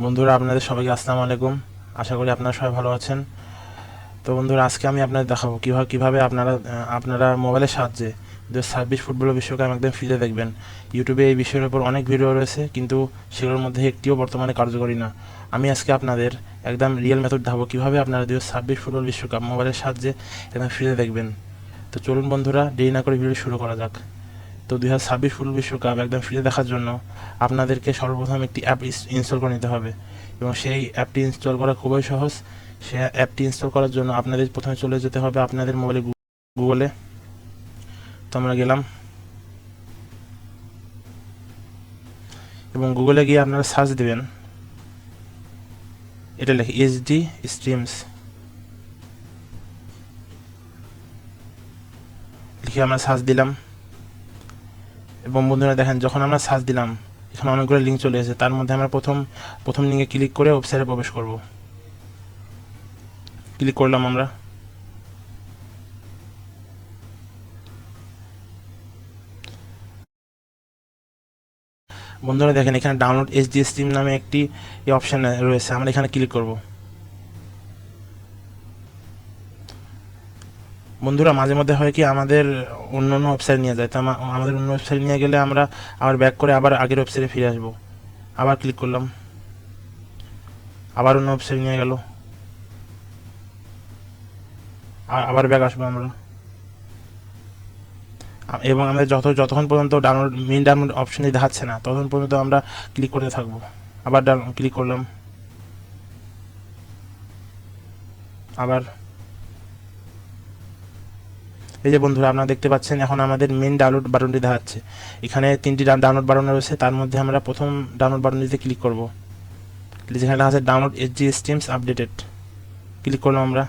বন্ধুরা, আপনাদের সবাইকে আসসালামু আলাইকুম। আশা করি আপনারা সবাই ভালো আছেন। তো বন্ধুরা, আজকে আমি আপনাদের দেখাবো কিভাবে আপনারা মোবাইলের সাহায্যে 2026 ফুটবল বিশ্বকাপ একদম ফ্রিতে দেখবেন। ইউটিউবে এই বিষয়ের উপর অনেক ভিডিও রয়েছে, কিন্তু সেগুলোর মধ্যে একটিও বর্তমানে কার্যকরী না। আমি আজকে আপনাদের একদম রিয়েল মেথড দেখাবো কিভাবে আপনারা 2026 ফুটবল বিশ্বকাপ মোবাইলের সাহায্যে একদম ফ্রিতে দেখবেন। তো চলুন বন্ধুরা, দেরি না করে ভিডিও শুরু করা যাক। তো 2026 ফুটবল বিশ্বকাপ একদম ফ্রিতে দেখার জন্য আপনাদেরকে সর্বপ্রথম একটি অ্যাপ ইনস্টল করে নিতে হবে, এবং সেই অ্যাপটি ইনস্টল করা খুবই সহজ। সেই অ্যাপটি ইনস্টল করার জন্য আপনাদের প্রথমে চলে যেতে হবে আপনাদের মোবাইলে গুগলে। তো আমরা গেলাম, এবং গুগলে গিয়ে আপনারা সার্চ দেবেন, এটা লেখে এইচডি স্ট্রিমস লিখে আমরা সার্চ দিলাম। এবং বন্ধুরা দেখেন, যখন আমরা সার্চ দিলাম এখানে অনেকগুলো লিঙ্ক চলে এসেছে। তার মধ্যে আমরা প্রথম লিঙ্কে ক্লিক করে ওয়েবসাইটে প্রবেশ করব। ক্লিক করলাম আমরা। বন্ধুরা দেখেন, এখানে ডাউনলোড এইচডি স্ট্রিম নামে একটি অপশান রয়েছে, আমরা এখানে ক্লিক করব। বন্ধুরা, মাঝে মধ্যে হয় কি, আমাদের অন্য অন্য ওয়েবসাইট নিয়ে যায়। তো আমাদের অন্য ওয়েবসাইট নিয়ে গেলে আমরা আবার ব্যাক করে আবার আগের ওয়েবসাইটে ফিরে আসবো। আবার ক্লিক করলাম, আবার অন্য ওয়েবসাইট নিয়ে গেল, আবার ব্যাক আসবো আমরা। এবং আমাদের যতক্ষণ পর্যন্ত মেইন ডাউনলোড অপশনই দেখাচ্ছে না, ততক্ষণ পর্যন্ত আমরা ক্লিক করতে থাকবো। আবার ক্লিক করলাম, আবার। এই যে বন্ধুরা, আপনারা দেখতে পাচ্ছেন এখন আমাদের মেইন ডাউনলোড বাটনটি দেখাচ্ছে। এখানে 3টি ডাউনলোড বাটন রয়েছে, তার মধ্যে আমরা প্রথম ডাউনলোড বাটনটিতে ক্লিক করব। যেখানে আছে download HD streams updated, click করলাম আমরা।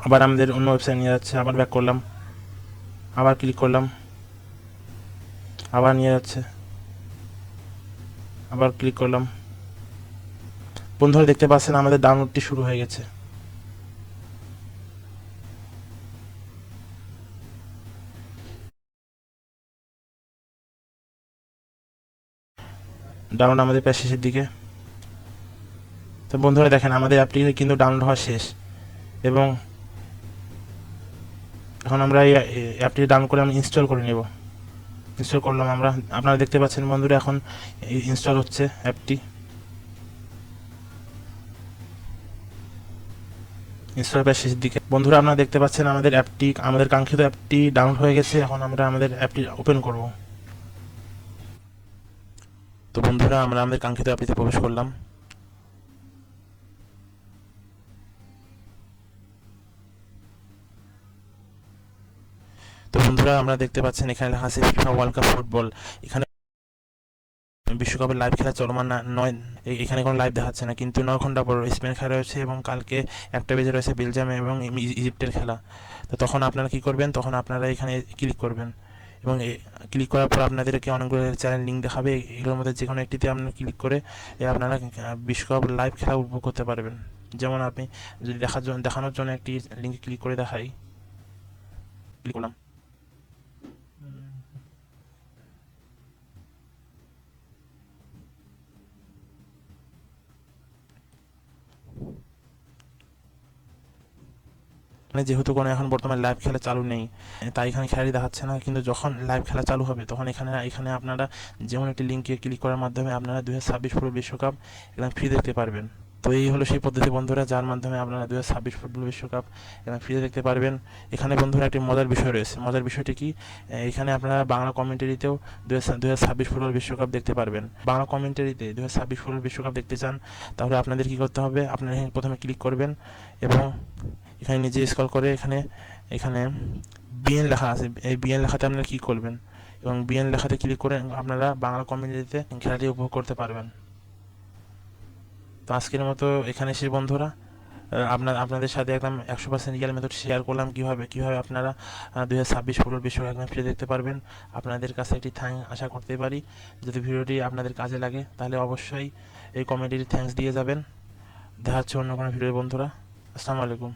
আবার আমাদের অন্য ওয়েবসাইট নিয়ে যাচ্ছে, আবার ব্যাক করলাম, আবার ক্লিক করলাম, আবার নিয়ে যাচ্ছে, আবার ক্লিক করলাম। বন্ধুরা দেখতে পাচ্ছেন আমাদের ডাউনলোডটি শুরু হয়ে গেছে। ডাউনলোড আমাদের প্রায় শেষের দিকে। তো বন্ধুরা দেখেন, আমাদের অ্যাপটি কিন্তু ডাউনলোড হওয়া শেষ, এবং এখন আমরা এই অ্যাপটি ডাউনলোড করে আমি ইনস্টল করে নেব। ইনস্টল করলাম আমরা। আপনারা দেখতে পাচ্ছেন বন্ধুরা, এখন ইনস্টল হচ্ছে অ্যাপটি। ইনস্টল প্রায় শেষের দিকে। বন্ধুরা আপনারা দেখতে পাচ্ছেন আমাদের কাঙ্ক্ষিত অ্যাপটি ডাউনলোড হয়ে গেছে। এখন আমরা আমাদের অ্যাপটি ওপেন করব। তো বন্ধুরা, আমরা আমাদের কাঙ্ক্ষিত অ্যাপটিতে প্রবেশ করলাম। তো বন্ধুরা, আমরা দেখতে পাচ্ছেন এখানে লেখা আছে ফিফা ওয়ার্ল্ড কাপ ফুটবল। এখানে বিশ্বকাপের লাইভ খেলা চলমান না নয়, এখানে কোনো লাইভ দেখাচ্ছে না, কিন্তু 9 ঘন্টা পর স্পেন খেলা রয়েছে, এবং কালকে 1টা বেজে রয়েছে বেলজিয়াম এবং ইজিপ্টের খেলা। তো তখন আপনারা কি করবেন, তখন আপনারা এখানে ক্লিক করবেন, এবং ক্লিক করার পর আপনাদেরকে অনেকগুলো চ্যানেল লিঙ্ক দেখাবে। এগুলোর মধ্যে যে কোনো একটিতে আপনারা ক্লিক করে আপনারা বিশ্বকাপ লাইভ খেলা উপভোগ করতে পারবেন। যেমন আপনি যদি দেখানোর জন্য একটি লিঙ্কে ক্লিক করে দেখাই, ক্লিক করলাম। মানে যেহেতু কোনো এখন বর্তমানে লাইভ খেলা চালু নেই, তাই এখানে খেলাটি দেখাচ্ছে না, কিন্তু যখন লাইভ খেলা চালু হবে তখন এখানে আপনারা যেমন একটি লিঙ্কে ক্লিক করার মাধ্যমে আপনারা 2026 ফুটবল বিশ্বকাপ একদম ফ্রি দেখতে পারবেন। তো এই হলো সেই পদ্ধতি বন্ধুরা, যার মাধ্যমে আপনারা 2026 ফুটবল বিশ্বকাপ একদম ফ্রিতে দেখতে পারবেন। এখানে বন্ধুরা একটি মজার বিষয় রয়েছে। মজার বিষয়টি কি, এখানে আপনারা বাংলা কমেন্টারিতেও 2026 ফুটবল বিশ্বকাপ দেখতে পারবেন। বাংলা কমেন্টারিতে 2026 ফুটবল বিশ্বকাপ দেখতে চান, তাহলে আপনাদের কি করতে হবে, আপনারা প্রথমে ক্লিক করবেন, এবং এখানে নিচে স্ক্রল করে এখানে এখানে বিএন লেখা আছে, এই বিএন লেখাতে আপনারা ক্লিক করবেন, এবং বিএন লেখাতে ক্লিক করে আপনারা বাংলা কমিউনিটিতে খেলাটি উপভোগ করতে পারবেন। তো আজকের মতো এখানে শেষ বন্ধুরা। আপনাদের সাথে একদম 100% রিয়েল মেথড শেয়ার করলাম কিভাবে আপনারা 2026 ফুটবল বিশ্বকাপ একদম ফিরে দেখতে পারবেন। আপনাদের কাছে একটি থ্যাঙ্ক আশা করতে পারি। যদি ভিডিওটি আপনাদের কাজে লাগে তাহলে অবশ্যই এই কমেন্টে থ্যাঙ্কস দিয়ে যাবেন। দেখা হচ্ছে অন্য কোনো ভিডিও বন্ধুরা। আসসালামু আলাইকুম।